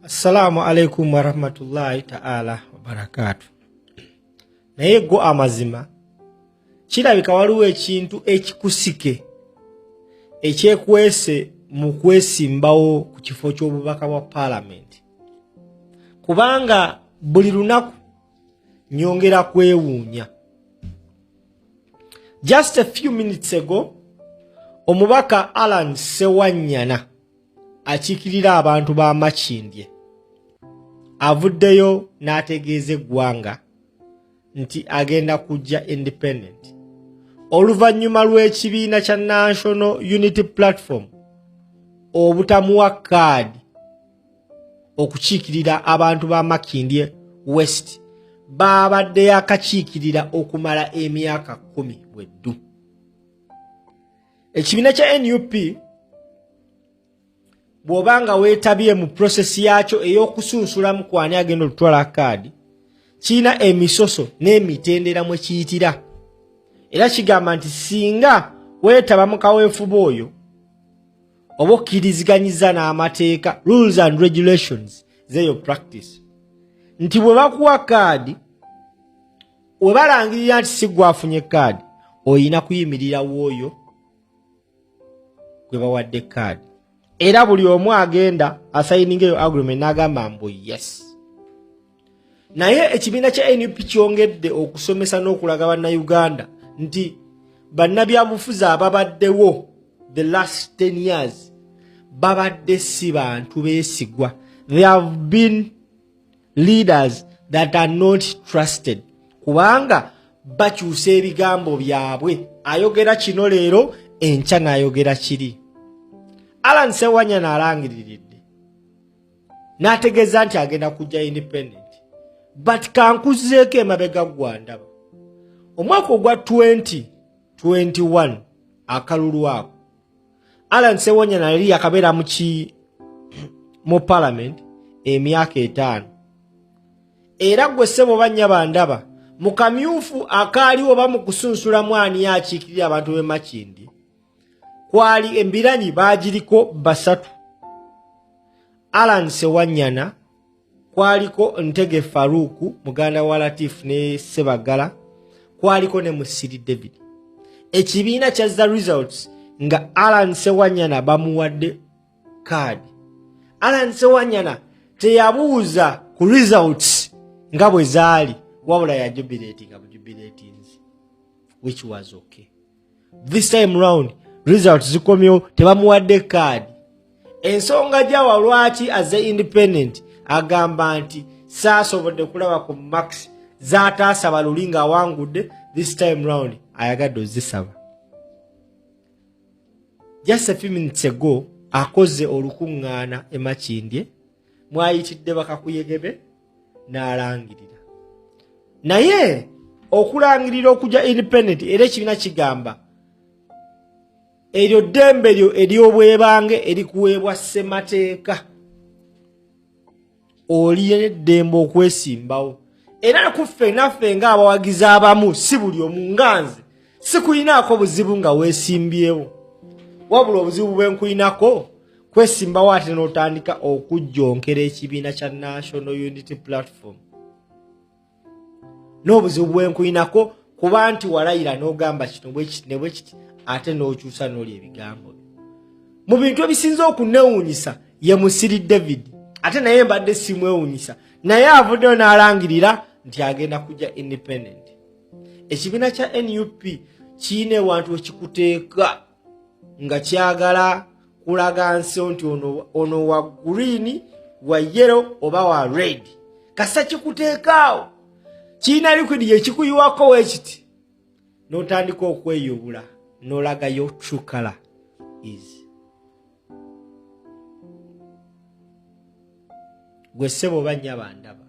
Assalamu alaikum wa rahmatullahi ta'ala wa barakatuh. Naye go amazima kirabika waliwo ekintu ekikusike ekyekwese mu kwesimbawo ku kifo ky'obubaka bwa parliament. Kubanga buli lunaku nyongera kwewuunya. Just a few minutes ago, omubaka Allan Ssewanyana akiikirira abantu ba Makindye avuddeyo n'ategeeza eggwanga nti agenda kujja independent oluvannyuma lw'ekibiina kya National Unity Platform obutamuwa kaadi okukiikirira abantu ba Makindye West babadde yakakiikirira okumala emyaka 10 bweddu. Ekibiina kya NUP bw'obanga weetabye mu prosesi yakyo ey'okusunsulamu kwani agenda olutwala kaadi kiina emisoso n'emitendera mwe kiyitira, era kigamba nti singa weetaba mu kaweefube oyo oba okkiriziganyiza n'amateeka rules and regulations z'eyo practice nti bwe bakuwa kaadi we balangirira nti si gwafunye kaadi oyina kuyimirira w'oyo gwe bawadde kaadi. Era buli omu agenda asayininga eyo agreement n'agamba mbu yes. Naye ekibiina kya NUP kyongedde okusomesa n'okulaga bannayuganda nti bannabyabufuzi ababaddewo the last 10 years babadde si bantu beesigwa. There have been leaders that are not trusted kubanga bakyusa ebigambo byabwe, ayogera kino leero enkya n'ayogera kiri. Allan Ssewanyana alangiriridde n'ategeeza nti agenda kujja independent, but kankuzeeko emabega gwandaba omwaka ogwa 2021 akalulu ako Allan Ssewanyana yali yakabeera mu parliament emyaka 5, era gwe ssebo bannya bandaba mu kamyufu akaaliwo ba mu kusunsula mwani yakiikirira abantu b'e Makindye kwali embiranyi bagiriko basatu: Allan Ssewanyana, kwaliko Ntege Faruku muganda wa Latif ne Sebagala, kwaliko ne Musili David. Ekibiina kyazza results nga Allan Ssewanyana bamuwadde kaadi. Allan Ssewanyana teyabuuza ku results nga bwe zaali wabula ya jubilating which was okay. This time round results zikomyo tebamuwadde kaadi. Ensonga jawa lwaki as a independent agamba nti saasobodde kulaba ku max zataasaba lulinga awangudde, this time round ayagadde ozisaba. Just a few minutes ago akoze olukuŋŋaana e Makindye mwayitidde bakakuyegebe n'alangirira. Naye okulangirira okujja independent era ekibiina kigamba eryo ddembe lyo ery'obwebange erikuweebwa ssemateeka, oli n'eddembe okwesimbawo. Era kuffe naffe ng'abawagizi abamu si buli omu nganze sikuyinaako buzibu nga weesimbyewo, wabula obuzibu bwe nkuyinako kwesimbawo ate n'otandika okujjonkera ekibiina kya National Unity Platform. N'obuzibu bwe nkuyinako kuba nti walayira n'ogamba kino bwe kiti ne bwe kiti ate n'okyusa n'oli ebigambo. Mu bintu ebisinza okuneewuunyisa ye Musili David, ate naye mbadde simwewuunyisa, naye avuddeyo n'alangirira nti agenda kujja independent. Ekibiina kya NUP kiina ewantu wekikuteeka nga kyagala kulaga nsi nti ono wa green, wa yellow oba wa red. Kasa kikuteekaawo kiina liquid yekikuyiwako weekiti n'otandika okweyubula n'olaga your true color is. Gwe ssebo bannya bandaba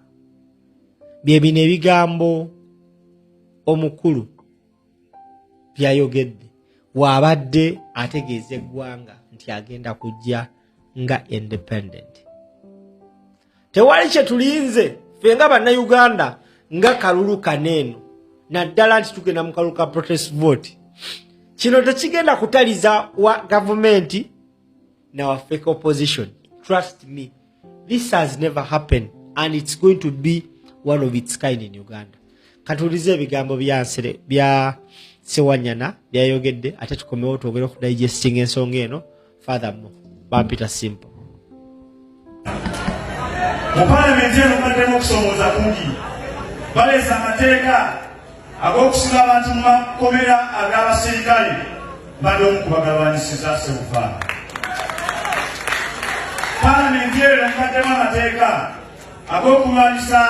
bye bino ebigambo omukulu byayogedde waabadde ategeeza eggwanga nti agenda kujja nga independent. Tewali kye tulinze ffe nga bannayuganda nga kalulu kaneeno naddala nti tugenda mu kalulu ka protest vote. Kino tekigenda kutaliza wa gavumenti na wa fake opposition. Trust me. This has never happened and it's going to be one of its kind in Uganda. Katulize ebigambo bya Ssewanyana byayogedde ate tukomewo twogere ku digesting ensonga eno furthermore. Bampita simple. Mu parliament eno mubaddemu okusomooza kungi baleesa amateeka ag'okusiba abantu mu makomera ag'abaserikale badde omu kubagabanyisiza ssebufaana. Parliament eno mubaddemu amateeka ag'okulwanyisa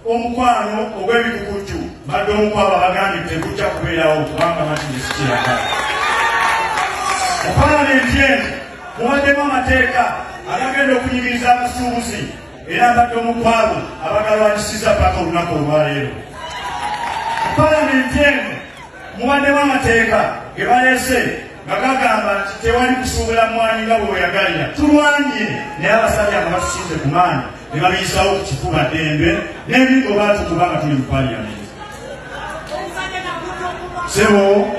omukwano ogw'ebikukujju badde omu kwabo abagambye tekujja kubeerawo kubanga makindisi kiraga. Mu parliament eno mubaddemu amateeka agagenda okunyigiriza abasuubuzi era mbadde omu kwabo abagalwanyisiza paka olunaku olwaleero. Mu parliament eno mubaddemu amateeka ge baleese nga gagamba nti tewali kusuubula mwanyi nga bwe weyagalira. Tulwanye naye abasajja nga batusinze ku maanyi ne babiyisawo ku kifuba ddembe n'ebintu baatukuba nga tuli mu parliament. Sebo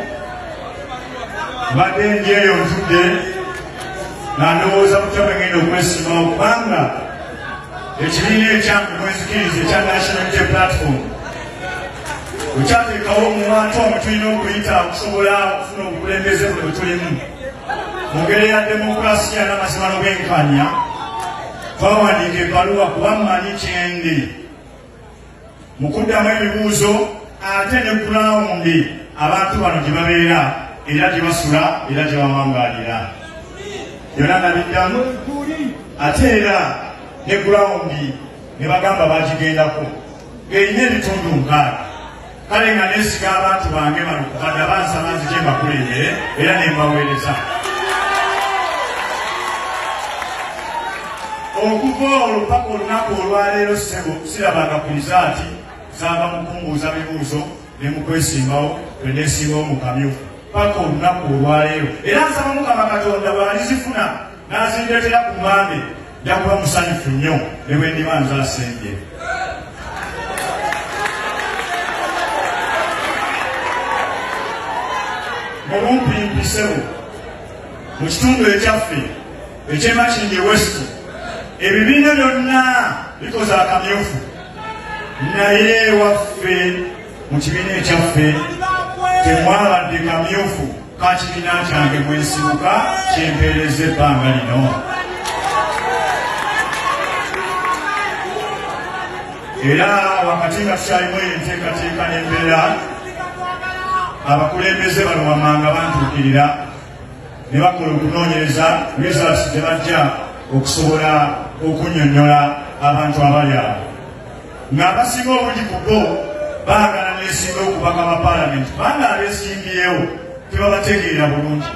mbadde njeeyo ntudde nga ndowooza kutya bwe ngenda okwesimawo kubanga ekibiina ekyange mwezikiriza ekya National Unity Platform ekyateekawo mu bantu omwe tulina okuyita okusobola okufuna obukulembeze bwe bwe tulimu mu ngeri ya demokulasiya n'amazima n'obwenkanya. Twawandiika ebbaluwa kuba mmanyi kyendi mu kuddamu ebibuuzo ate ne gulawundi abantu bano gye babeera era gye basula era gye bawangaalira yonna nabiddamu ate era ne gulawundi ne bagamba bagigendako ng'erina ebitundu 6. Kale nga neesiga abantu bange bano kubadde bansaba nzije mbakulembere era ne mbaweereza. Okuva olwo paka olunaku olwaleero Ssebo sirabanga ku rizaati zava mu kumbuuza bibuuzo ne mu kwesimbawo bwe neesimbawo mu kamyufu paka olunaku olwaleero. Era nsaba Mukama Katonda bw'alizifuna n'azindeetera ku Mande nja kuba musanyufu nnyo ne bwe ndiba nzaasembye. Mulumpimpi Ssebo mu kitundu ekyaffe eky'Emakindye West ebibiina byonna bikoze akamyufu naye waffe mu kibiina ekyaffe temwabadde kamyufu ka kibiina kyange mwesibuka kyempeereza ebbanga lino. Era wakati nga tukyalimu enteekateeka n'embeera abakulembeze bano wammanga bantuukirira ne bakola okunoonyereza results gye bajja okusobola okunnyonnyola abantu abali awo ng'abasinga obuli ku bo baagala neesinga okubaka ba paalamenti kubanga abeesimbyewo tebabategeera bulungi.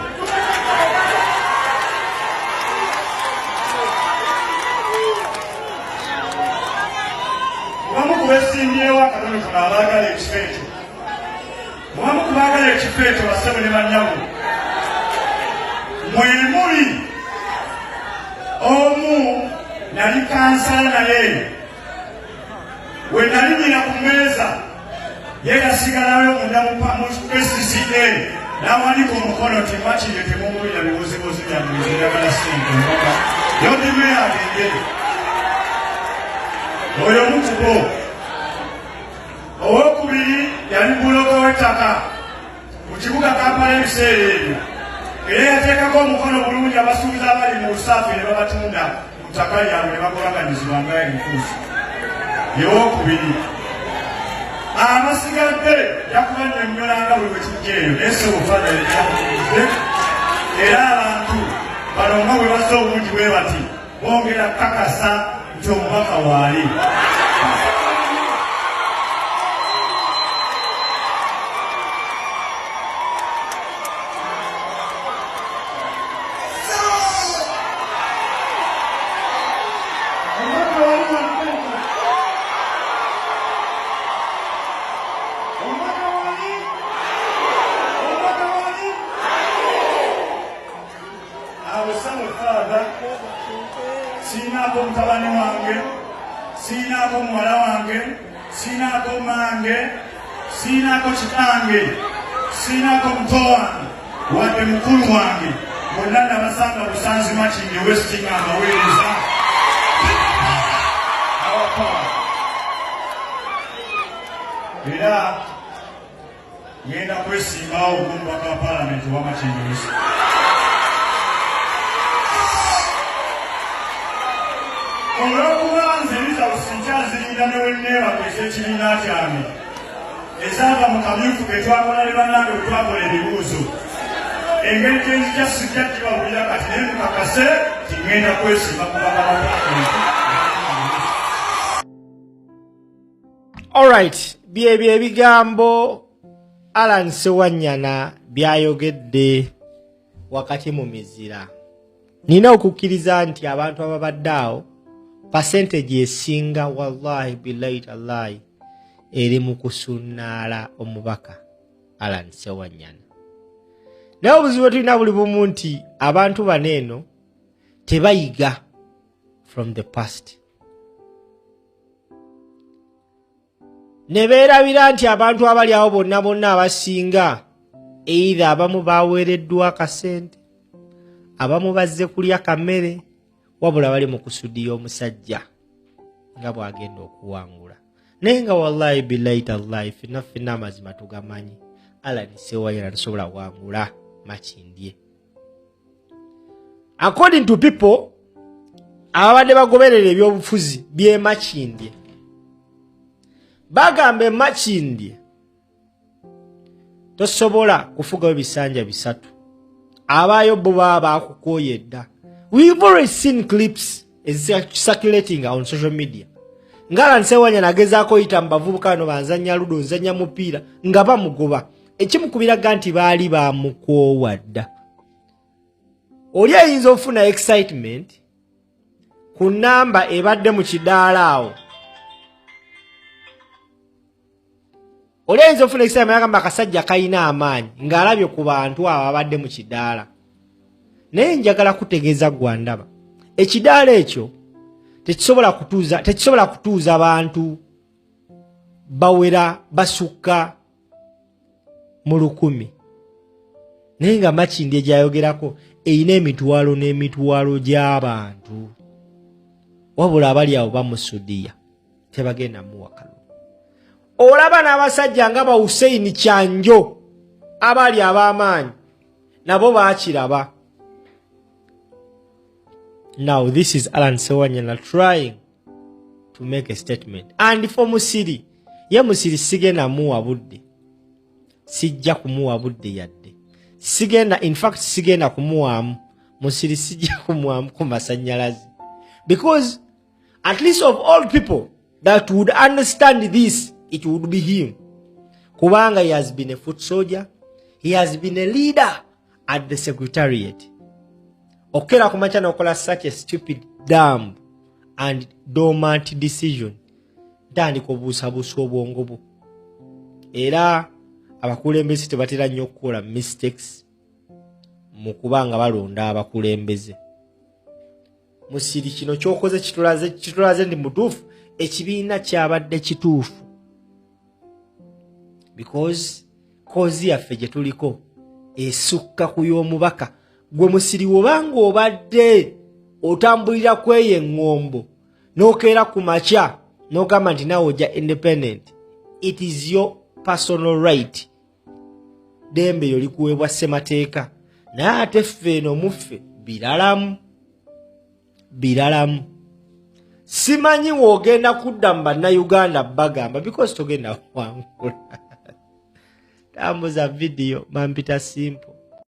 Mubamu ku beesimbyewo akatono tono abaagala ekifo ekyo, mubamu ku baagala ekifo ekyo Bassebo ne bannyabo mwemuli. Omu nali kansala naye we nali nyina ku mmeeza ye yasigalayo munda mu SCCA n'awandiika omukono nti Makindye temumuwulira bibuuzibuuzi byammwe njagala ssente mpaka yodime agende. Oyo omu ku bo. Owokubiri yali buloka w'ettaka mu kibuga Kampala ebiseera ebyo era yateekako omukono bulungi abasuubiza abali mu lusaafi ne babatunda mu ttaka lyabwe ne bagolaganyizibwa nga enfuusi. Yewokubiri. Amasigadde yakuba nnyonnyolanga buli bwe kijja eyo naye Ssebo Fadha yakubuuze era abantu bano nga bwe bazza obungi bwe bati bongera kakasa nti omubaka waali. Sinaako mutabani wange, sinaako muwala wange, sinaako mange, sinaako kitange, sinaako muto wange, wadde mukulu wange. Bonna nabasanga Busanzi Makindye West nga abaweereza. era ngenda kwesimbawo omubaka wa Paalamenti wa Makindye. Olw'okuba nze Elizabeth nkyazirinda ne wenneebakwesa ekibiina kyange ezaava mu kamyufu ke twakola ne bannange bwe twakola ebibuuzo, engeri gye nzija sijja kibawulira kati naye mukakase ti ngenda kwesimba ku baka ba Paalamenti. Alright, byebyo ebigambo Allan Ssewanyana byayogedde wakati mu mizira. Nina okukkiriza nti abantu ababadde awo percentage esinga wallahi billahi tallahi eri mu kusunnaala omubaka Allan Ssewanyana. Naye obuzibu tulina buli bumu nti abantu baneeno tebayiga from the past. Ne beerabira nti abantu abali awo bonna bonna abasinga either abamu baweereddwa akasente, abamu bazze kulya kamere, wabula bali mu kusudiya omusajja nga bw'agenda okuwangula. Naye nga wallahi billahi tallahi ffenna amazima tugamanyi Allan Ssewanyana tasobola wangula Makindye. According to people ababadde bagoberera ebyobufuzi by'e Makindye, bagambe Makindye tosobola kufugayo bisanja bisatu. Abayo bo baba bakukoye dda. We've already seen clips circulating on social media. Allan Ssewanyana agezaako oyita mu bavubuka bano banzanya ludo, nzanya mupiira nga bamugoba. Ekimukubiraga nti baali bamukoowa dda. Oli ayinza ofuna excitement ku namba ebadde mu kidaala awo. Oli ayinza ofuna excitement agamba akasajja kayina amaanyi ng'alabye ku bantu abo abadde mu kidaala. Naye njagala kutegeeza gwandaba, ekidaala ekyo tekisobola kutuuza bantu bawera basukka mu 1,000. Naye nga Makindye gyayogerako eyina emitwalo n'emitwalo gy'abantu, wabula abali awo bamusudiya tebagenda muwakalo. Olaba n'abasajja nga ba Hussein Kyanjo abali ab'amaanyi nabo baakiraba. Now this is Allan Ssewanyana trying to make a statement. And for Musili, ye Musili sigenda muwa budde. Sijja kumuwa budde yadde. In fact sigenda kumuwamu. Musili sijja kumuwamu ku masannyalaze. Because at least of all people that would understand this, it would be him. Kubanga he has been a foot soldier. He has been a leader at the secretariat. Okera kumacha nokola such a stupid, dumb and dormant decision. Dandi kubuusabuusa obwongo bwo. Era abakulembeze tebatera nnyo okukola mistakes mu kubanga balonda abakulembeze. Musili kino kyokoze kitulaze ndi mutuufu, ekibiina kyabadde kituufu. Because kozi yaffe gye tuliko esukka ku y'omubaka. Gwe Musili wobanga obadde otambulira kweyo eŋŋombo n'okeera ku makya n'ogamba nti nawe ojja independent, it is your personal right. Dembe eryo likuweebwa ssemateeka. Naye ate ffe eno muffe biralamu. Simanyi w'ogenda kudda mu bannayuganda bagamba because togenda wangula. Tambuza video mampita simple.